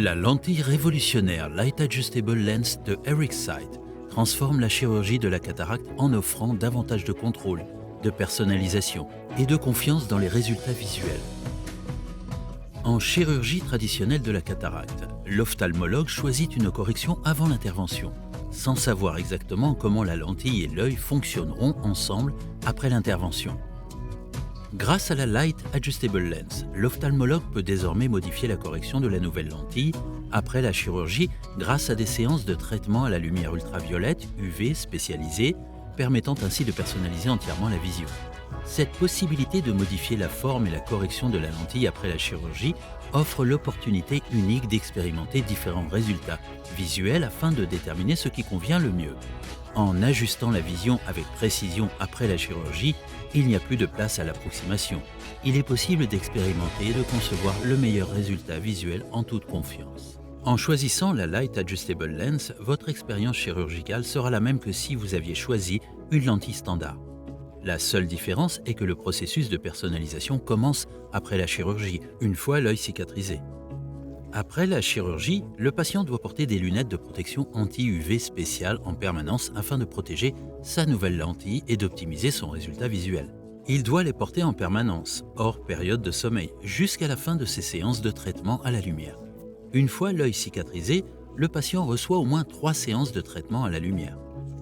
La lentille révolutionnaire Light Adjustable Lens de Eric Sight transforme la chirurgie de la cataracte en offrant davantage de contrôle, de personnalisation et de confiance dans les résultats visuels. En chirurgie traditionnelle de la cataracte, l'ophtalmologue choisit une correction avant l'intervention, sans savoir exactement comment la lentille et l'œil fonctionneront ensemble après l'intervention. Grâce à la Light Adjustable Lens, l'ophtalmologue peut désormais modifier la correction de la nouvelle lentille après la chirurgie grâce à des séances de traitement à la lumière ultraviolette UV spécialisées, permettant ainsi de personnaliser entièrement la vision. Cette possibilité de modifier la forme et la correction de la lentille après la chirurgie offre l'opportunité unique d'expérimenter différents résultats visuels afin de déterminer ce qui convient le mieux. En ajustant la vision avec précision après la chirurgie, il n'y a plus de place à l'approximation. Il est possible d'expérimenter et de concevoir le meilleur résultat visuel en toute confiance. En choisissant la Light Adjustable Lens, votre expérience chirurgicale sera la même que si vous aviez choisi une lentille standard. La seule différence est que le processus de personnalisation commence après la chirurgie, une fois l'œil cicatrisé. Après la chirurgie, le patient doit porter des lunettes de protection anti-UV spéciales en permanence afin de protéger sa nouvelle lentille et d'optimiser son résultat visuel. Il doit les porter en permanence, hors période de sommeil, jusqu'à la fin de ses séances de traitement à la lumière. Une fois l'œil cicatrisé, le patient reçoit au moins 3 séances de traitement à la lumière.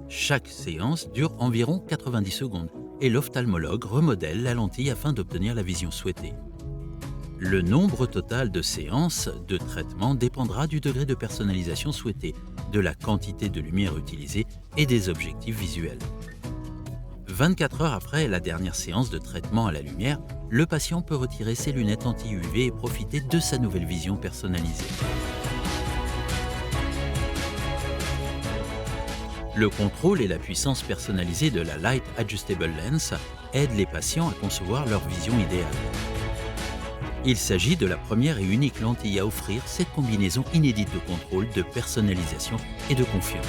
Chaque séance dure environ 90 secondes et l'ophtalmologue remodèle la lentille afin d'obtenir la vision souhaitée. Le nombre total de séances de traitement dépendra du degré de personnalisation souhaité, de la quantité de lumière utilisée et des objectifs visuels. 24 heures après la dernière séance de traitement à la lumière, le patient peut retirer ses lunettes anti-UV et profiter de sa nouvelle vision personnalisée. Le contrôle et la puissance personnalisée de la Light Adjustable Lens aident les patients à concevoir leur vision idéale. Il s'agit de la première et unique lentille à offrir cette combinaison inédite de contrôle, de personnalisation et de confiance.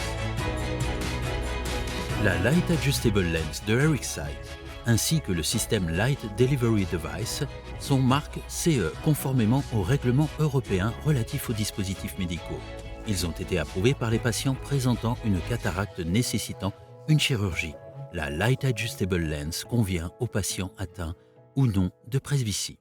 La Light Adjustable Lens de Eric Sight ainsi que le système Light Delivery Device sont marques CE conformément au règlement européen relatif aux dispositifs médicaux. Ils ont été approuvés par les patients présentant une cataracte nécessitant une chirurgie. La Light Adjustable Lens convient aux patients atteints ou non de presbytie.